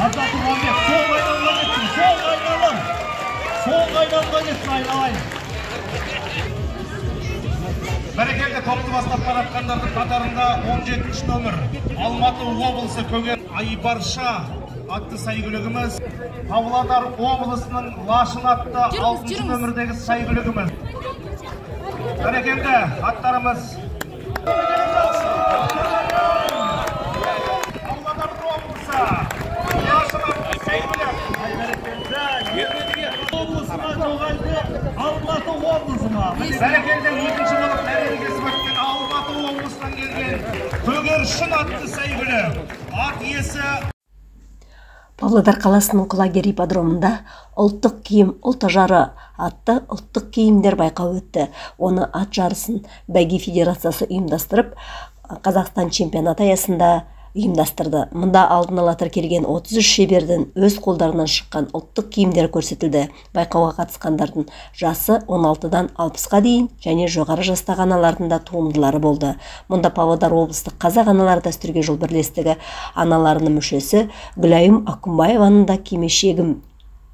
Арда Тұрғанбек, сол айналға кетсін, сол айналым. Сол айналға кетсін, айналайын. Бәрекелді топты бастап баратқандардың қатарында 17 нөмір Алматы облысы Көген Айбарша атты сәйгүлігіміз, Павлодар облысының Лашын атты 6 нөмірдегі сәйгүлігіміз. Бәрекелді аттарымыз. Павлодар облысы Лашын атты сәйгүлік. Облысына жоғайды Алматы облысына. Бәрекелді екінші болып тәрбиелесіп өткен Алматы облысынан келген Көгершін атты сәйгүлік. Ат иесі Павлодар қаласының құлагер ипподромында ұлттық киім ұлт ажары атты ұлттық киімдер байқауы өтті. Оны ат жарысын бәйге федерациясы ұйымдастырып, Қазақстан чемпионаты аясында ұйымдастырды. Мұнда алдын ала тіркелген 33 шебердің өз қолдарынан шыққан ұлттық киімдер көрсетілді. Байқауға қатысқандардың жасы 16-дан 60-ға дейін және жоғары жастағы аналардың да туындылары болды. Мұнда Павлодар облыстық қазақ аналар дәстүрге жол бірлестігі аналарының мүшесі Гүлайым Акумбаеваның да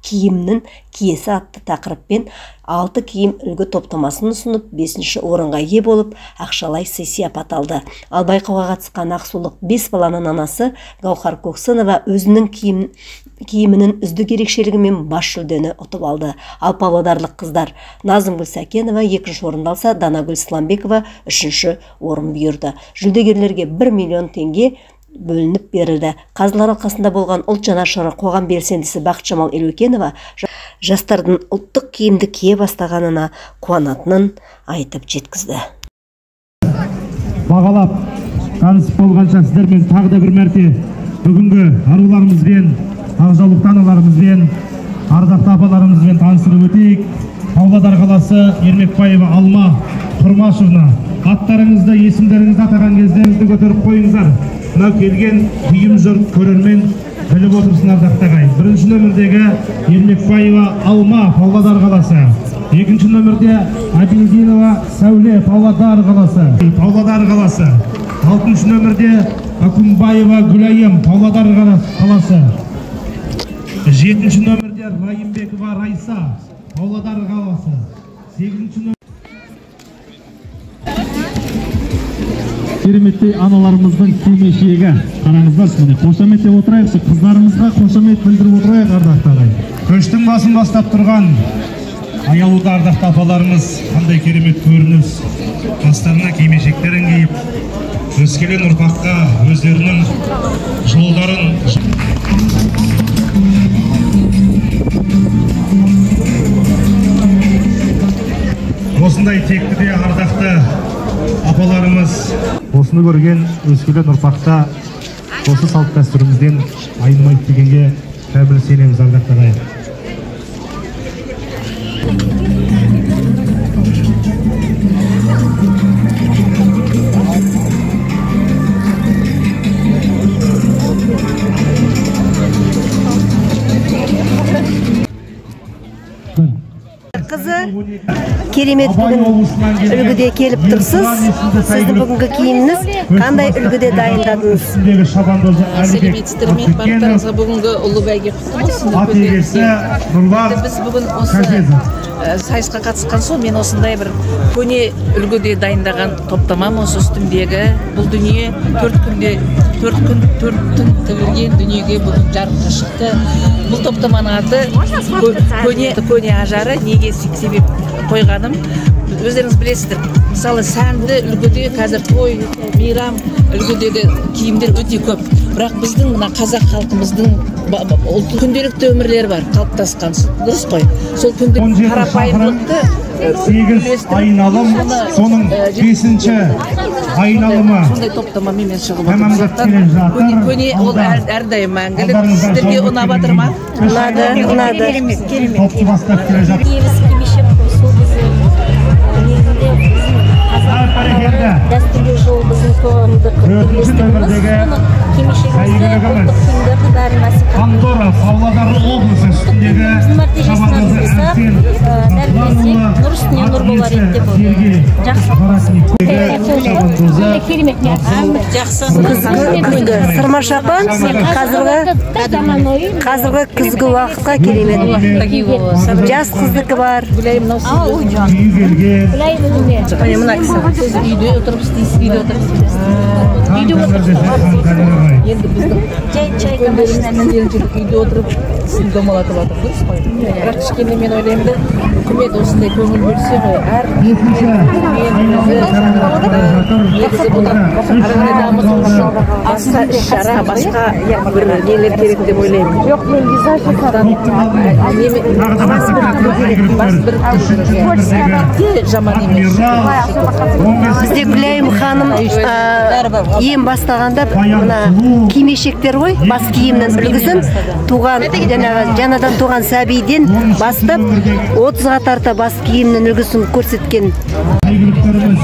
киімнің киесі атты тақырыппен 6 киім үлгі топтамасын ұсынып 5-ші орынға ие болып, ақшалай сый-сияпат алды. Ал байқауға қатысқан ақсулық 5 баланың анасы Гаухар Көксынова өзінің киімінің үздік ерекшелігімен бас жүлдені ұтып алды. Ал павлодарлық қыздар Назымгүл Сәкенова 2-ші орынды алса, Данагүл Сламбекова 3-ші орын бұйырды. Жүлдегерлерге 1 миллион теңге бөлініп берілді. Қазылар алқасында болған ұлт жанашыры қоғам белсендісі Бақытжамал Елеукенова жастардың ұлттық киімді кие бастағанына қуанатынын айтып жеткізді. Бағалап, танысып болғанша сіздермен тағы да бір мәрте бүгінгі аруларымызбен, ақжаулықты аналарымызбен, ардақты апаларымызбен таныстырып өтейік. Павлодар қаласы Ермекбаева Алма Тұрмашевна, аттарыңызды, есімдеріңізді атаған кезде көтеріп қойыңыздар. Мынау келген киім жұрт көрермен біліп отырсын ардақты ағайын. 1-ші нөмірдегі Ермекбаева Алма Павлодар қаласы. 2-ші нөмірде Абилдинова Сәуле Павлодар қаласы. 6-ші нөмірде Акумбаева Гүлайым Павлодар қаласы. 7-ші нөмірде Райымбекова Райса Павлодар қаласы. 8-ші нөмірде кереметтей аналарымыздың кимешегі. Қараңыздар, міне қошаметтеп отырайықшы, қыздарымызға қошамет білдіріп отырайық ардақты ағайын. Көштің басын бастап тұрған аялуда ардақты апаларымыз қандай керемет көрініс, бастарына кимешектерін киіп, өскелең ұрпаққа өздерінің жолдарын осындай тектіде ардақты апаларымыз осыны көрген өскелең ұрпақта осы салт дәстүрімізден айнымайды дегенге кәміл сенеміз ардақты ағайын. Қызы керемет бүгін үлгіде келіп тұрсыз. Сіздің бүгінгі киіміңіз қандай үлгіде дайындадыңыз? Сәлеметсіздер ме? Барлықтарыңызға бүгінгі ұлы бәйге құтты болсын. Біз бүгін осы сайысқа қатысқан соң мен осындай бір көне үлгіде дайындаған топтамам осы үстімдегі. Бұл дүние 4 күн тігілген дүниеге бүгін жарыққа шықты. Бұл топтаманың аты көне ажары. Неге себеп қойғаным, өздеріңіз білесіздер. Мысалы сәнді үлгіде қазір той, мейрам үлгідегі киімдер өте көп. Бірақ біздің мына қазақ халқымыздың күнделікті өмірлері бар, қалыптасқан. Дұрыс қой. Сол күнделікті қарапайымдылықты 8 айналым, соның 5-ші айналымы сондай топтамамен мен шығып отырмын. Көне ол әрдайым мәңгілік. Сіздерге ұнап жатыр ма? Ұнады. Топты бастап келе жатыр. Дәстүрлі жол біздің қоғамдық Андора, Павлодар облысы үстіндегі шабандозы Әрсен нұр үстіне нұр болар еді деп қызымызы Сырмашапан қазіргі күзгі уақытқа керемет. Жас қыздікі бар. Үйде отырып істейсіз, үйде отырып істейсіз. Енді біздің үйде отырып сізді домалатып жатыр, дұрыс қой. Бірақ кішкене мен ойлаймын, үкімет осындай көңіл бөлсе ғой, әр негізі бұдан басқа іс-шара, басқа бір нелер керек деп ойлаймын. Жоқ, мен визаж жаман емес. Бізде Гүлайым ханым ем бастағанда мына кимешектер ғой, бас киімнің үлгісін жаңадан туған сәбиден бастап 30-ға тарта бас киімнің үлгісін көрсеткен. Айгүліктеріміз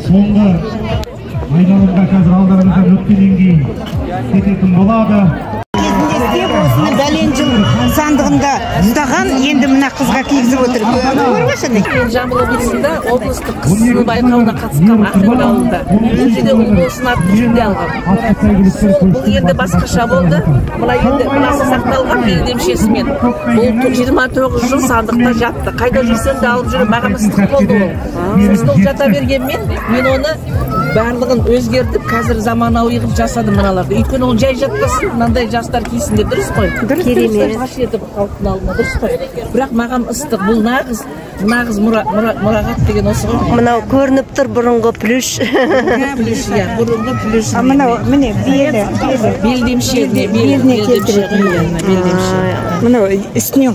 соңғы айналымға қазір алдарыңыздан өткеннен кейін кететін болады. Осыны бәлен жыл сандығында ұстаған, енді мына қызға кигізіп отыр. Жамбыл облысында облыстық қыз байқауына қатысқан Ақырғы ауылында. Өзі де облысын атты жүлде алған. Бұл енді басқаша болды. Мынасы сақталған белдемшесімен. Бұл 29 жыл сандықта жатты. Қайда жүрсем де алып жүріп, маған ыстық болды ол. Сосын жата бергенмен мен оны барлығын өзгертіп, қазір заманауи қылып жасадым мыналарды. Өйткені ол жай жатпасын, мынандай жастар кисін деп, дұрыс қой. Керемет. Халықтың алдына, дұрыс қой. Бірақ маған ыстық, бұл нағыз мұрағат деген осы ғой. Мынау көрініп тұр бұрынғы плюш. Плюш, иә, бұрынғы плюш. Мынау, міне, белдемше. Мынау үстіне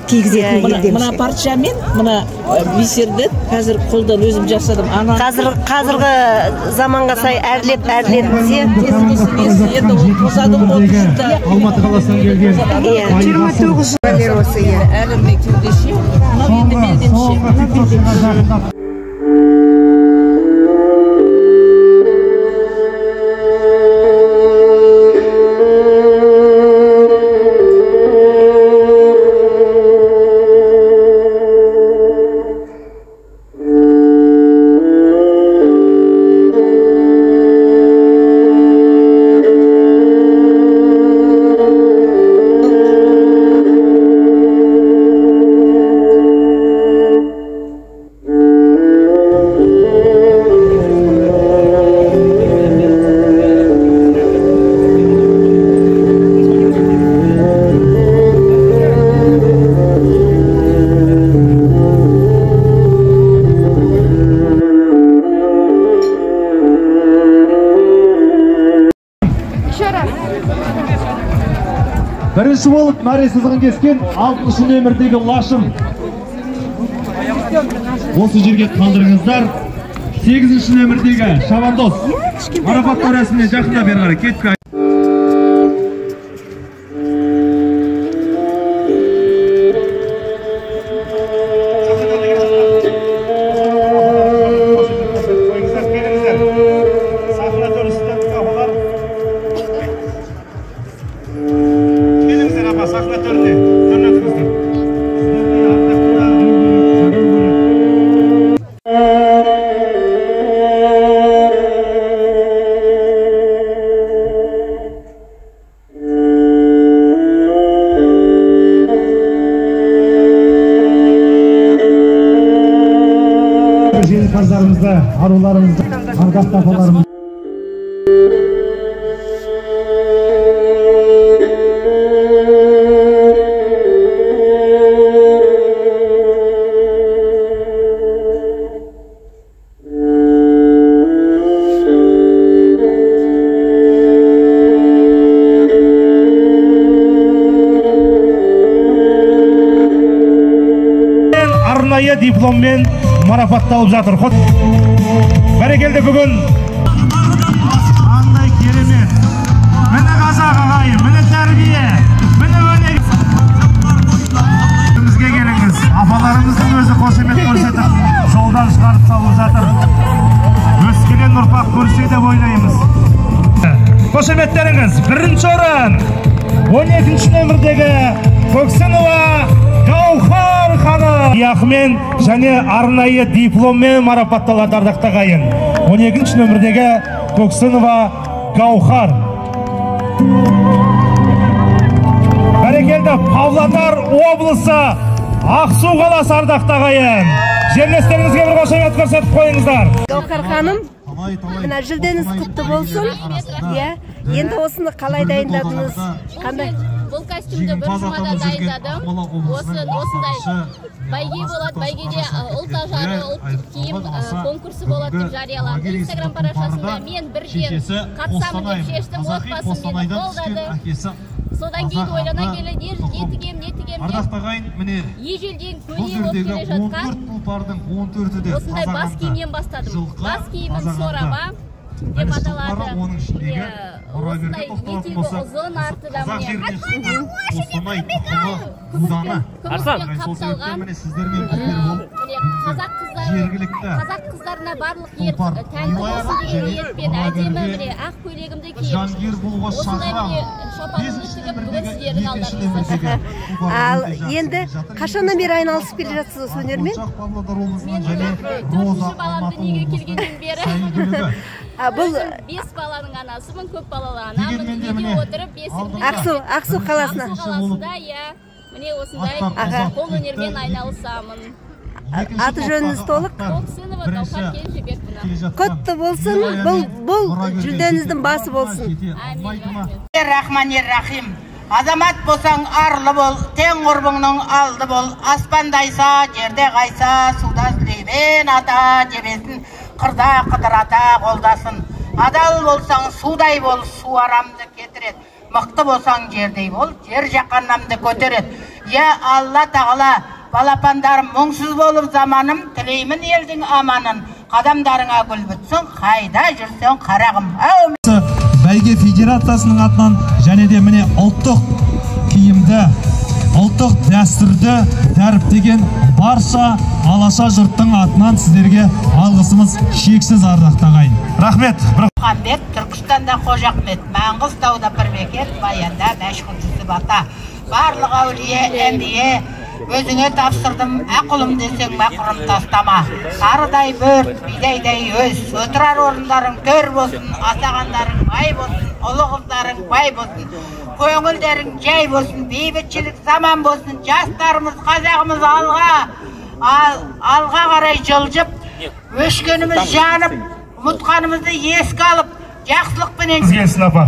кигізетін белдемше. Мына парчамен, мына бисерді қазір қолдан өзім жасадым. Қазіргі заманға сай әрлеп Алматы қаласынан келген 29 жыл осы е. Әлімде кеудеше, мынау енді белдемше. Бірінші болып мәре сызығын кескен 60 нөмірдегі лашым. Осы жерге қалдырыңыздар. 8 нөмірдегі Шабандос. Марапаттау рәсіміне жақында бері қарай кетіп. Жеңімпаздарымызды, аруларымызды, ардақты апаларымызды. Арнайы дипломмен марапатталып жатыр. Бәрекелді бүгін. Андай керемет. Міне қазақ ағайын, міне тәрбие, міне өнеге. Бізге келіңіз. Апаларымыздың өзі қошемет көрсетіп, жолдан шығарып салып жатыр. Өскелең ұрпақ көрсе деп ойлаймыз. Қошеметтеріңіз, бірінші орын 12 нөмірдегі Көксінова Гаухар ханым. Яқымен және арнайы дипломмен марапатталады ардақты ағайын. 12-ші нөмірдегі Көксінова Гаухар. Бәрекелді, Павлодар облысы Ақсу қаласы ардақты ағайын. Жерлестеріңізге бір қошемет көрсетіп қойыңыздар. Гаухар ханым, мына жүлдеңіз құтты болсын. Енді осыны қалай дайындадыңыз? Қандай? Бұл костюмді бір жұмада дайындадым. Осындай бәйге болады, бәйгеде ұлт ажары, ұлттық киім конкурсы болады деп жарияланды. Инстаграм парақшасында мен бірге қатысамын деп шештім, отбасым мені қолдады. Содан кейін ойлана келе не тігем деп ежелден көне болып келе жатқан осындай бас киімнен бастадым. Бас киімін сораба деп аталады. Осындай етегі ұзын артыда міне көмірмен қапталған қазақ қыздарына барлық ер тәнті болсын деген ниетпен әдемі міне ақ көйлегімді киіп осындай міне шапанымды тігіп бүгін сіздердің алдарыңызда. Ал енді қашаннан бері айналысып келе жатсыз осы өнермен? Мен 4-ші балам дүниеге келгеннен бері Бұл 5 баланың анасымын, көп балалы анамын. Үйде отырып бесігімді Ақсу қаласына. Ақсу қаласында, міне осындай қол өнермен айналысамын. Аты жөніңіз толық? Көксінова Гаухар Кенжебекова. Құтты болсын, бұл жүлдеңіздің басы болсын. Рахманир-рахим. Азамат болсаң арлы бол, тең құрбыңның алды бол. Аспандайса, жерде қайса, суда сүлеймен ата жебесін, қырда қыдырата қолдасын. Адал болсаң судай бол, су арамды кетірет. Мықты болсаң жердей бол, жер жақаннамды көтерет. Алла тағала, балапандарым мұңсыз болып заманым, тілеймін елдің аманын. Қадамдарыңа гүл бүтсін, қайда жүрсен қарағым. Бәйге федерациясының атынан және де міне ұлттық киімді, ұлттық дәстүрді дәріптеген барша алаша жұрттың атынан сіздерге алғысымыз шексіз ардақты ағайын. Рахмет. Мұхаммед, Түркістанда Қожахмет, Маңғыстауда Пірбекет, Баянда мәшһүр Жүсіп ата. Барлық әулие, әмбие, өзіңе тапсырдым, ақылым десең мақұрым тастама. Арыдай бөрт, бидайдай өз, отырар орындарың төр болсын, асағандарың бай болсын, ұлы қыздарың бай болсын, көңілдерің жай болсын, бейбітшілік заман болсын, жастарымыз, қазағымыз алға қарай жылжып, өшкеніміз жанып, ұмытқанымызды еске алып, жақсылықпенен. Келсін апа.